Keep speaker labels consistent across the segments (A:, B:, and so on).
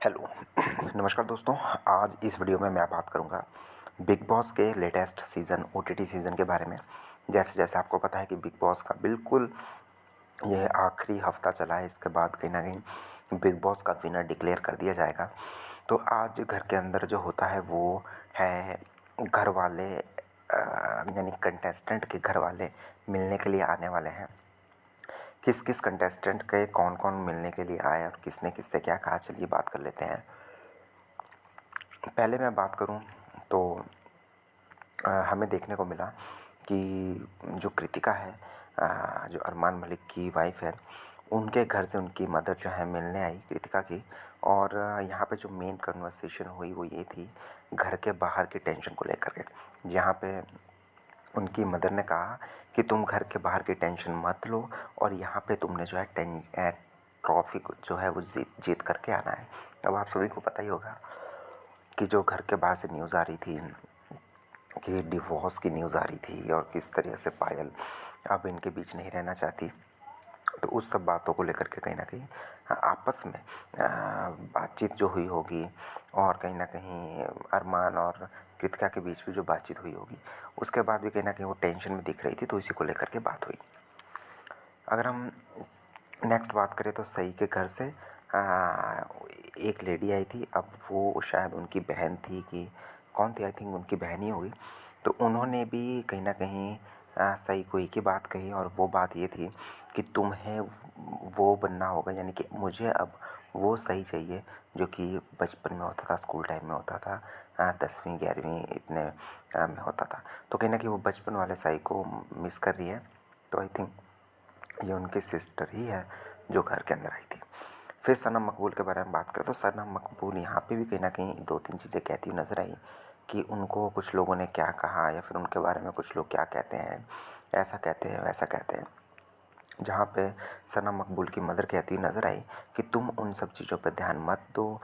A: Hello नमस्कार दोस्तों। आज इस वीडियो में मैं बात करूंगा बिग बॉस के लेटेस्ट सीज़न ओटीटी सीज़न के बारे में। जैसे जैसे आपको पता है कि बिग बॉस का बिल्कुल ये आखिरी हफ्ता चला है, इसके बाद कहीं ना कहीं बिग बॉस का विनर डिक्लेयर कर दिया जाएगा। तो आज घर के अंदर जो होता है वो है घर वाले यानी कंटेस्टेंट के घर वाले मिलने के लिए आने वाले हैं। किस किस कंटेस्टेंट के कौन कौन मिलने के लिए आए और किसने किससे क्या कहा, चलिए बात कर लेते हैं। पहले मैं बात करूं तो हमें देखने को मिला कि जो कृतिका है, जो अरमान मलिक की वाइफ है, उनके घर से उनकी मदर जो है मिलने आई कृतिका की। और यहाँ पे जो मेन कन्वर्सेशन हुई वो ये थी घर के बाहर की टेंशन को लेकर के, जहाँ पे उनकी मदर ने कहा कि तुम घर के बाहर की टेंशन मत लो और यहाँ पे तुमने जो है ट्रॉफी जो है वो जीत करके आना है। अब आप सभी को पता ही होगा कि जो घर के बाहर से न्यूज़ आ रही थी कि डिवोर्स की न्यूज़ आ रही थी और किस तरह से पायल अब इनके बीच नहीं रहना चाहती। तो उस सब बातों को लेकर के कहीं ना कहीं आपस में बातचीत जो हुई होगी, और कहीं ना कहीं अरमान और कृतिका के बीच भी जो बातचीत हुई होगी, उसके बाद भी कहीं ना कहीं वो टेंशन में दिख रही थी। तो इसी को लेकर के बात हुई। अगर हम नेक्स्ट बात करें तो सई के घर से एक लेडी आई थी। अब वो शायद उनकी बहन थी कि कौन थी, आई थिंक उनकी बहन ही हुई। तो उन्होंने भी कहीं ना कहीं सई को एक ही बात कही, और वो बात ये थी कि तुम्हें वो बनना होगा, यानी कि मुझे अब वो सही चाहिए जो कि बचपन में होता था, स्कूल टाइम में होता था, 10वीं 11वीं इतने में होता था। तो कहीं ना कहीं वो बचपन वाले सई को मिस कर रही है। तो आई थिंक ये उनकी सिस्टर ही है जो घर के अंदर आई थी। फिर सनम मकबूल के बारे में बात करें तो सनम मकबूल यहाँ पे भी कहीं ना कहीं 2-3 चीज़ें कहती हुई नज़र आई कि उनको कुछ लोगों ने क्या कहा, या फिर उनके बारे में कुछ लोग क्या कहते हैं, ऐसा कहते हैं वैसा कहते हैं। जहाँ पे सनम मकबूल की मदर कहती हुई नज़र आई कि तुम उन सब चीज़ों पर ध्यान मत दो।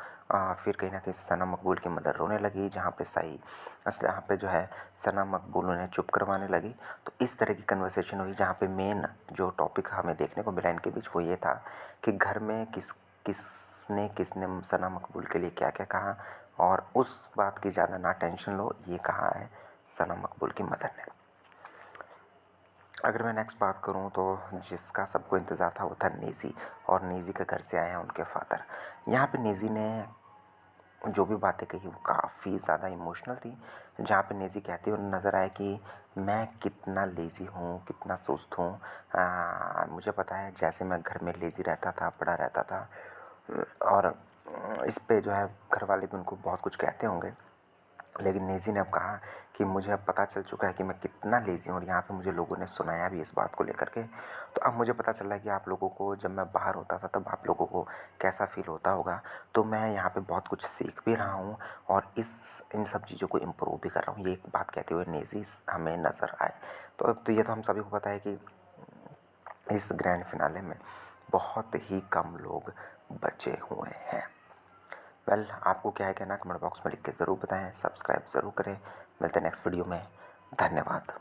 A: फिर कहीं ना कहीं सनम मकबूल की मदर रोने लगी, जहाँ पे जो है सनम मकबूल उन्हें चुप करवाने लगी। तो इस तरह की कन्वर्सेशन हुई, जहाँ पे मेन जो टॉपिक हमें देखने को मिला इनके बीच वो ये था कि घर में किसने किसने सनम मकबूल के लिए क्या क्या कहा, और उस बात की ज़्यादा ना टेंशन लो, ये कहा है सनम मकबूल की मदर ने। अगर मैं नेक्स्ट बात करूं तो जिसका सबको इंतज़ार था वो था नेज़ी, और नेज़ी के घर से आए हैं उनके फादर। यहाँ पे नेज़ी ने जो भी बातें कही वो काफ़ी ज़्यादा इमोशनल थी। जहाँ पे नेज़ी कहती हुई नज़र आए कि मैं कितना लेज़ी हूँ, कितना सुस्त हूँ। मुझे पता है जैसे मैं घर में लेज़ी रहता था, पड़ा रहता था, और इस पे जो है घर वाले भी उनको बहुत कुछ कहते होंगे। लेकिन नेज़ी ने अब कहा कि मुझे अब पता चल चुका है कि मैं कितना लेज़ी हूँ, और यहाँ पे मुझे लोगों ने सुनाया भी इस बात को लेकर के। तो अब मुझे पता चल रहा है कि आप लोगों को, जब मैं बाहर होता था तब आप लोगों को कैसा फ़ील होता होगा। तो मैं यहाँ पे बहुत कुछ सीख भी रहा हूँ और इन सब चीज़ों को इम्प्रूव भी कर रहा हूँ। ये एक बात कहते हुए नेज़ी हमें नज़र आए। तो अब तो ये तो हम सभी को पता है कि इस ग्रैंड फिनाले में बहुत ही कम लोग बचे हुए हैं। आपको क्या है कहना, कमेंट बॉक्स में लिख के ज़रूर बताएं। सब्सक्राइब ज़रूर करें। मिलते हैं नेक्स्ट वीडियो में। धन्यवाद।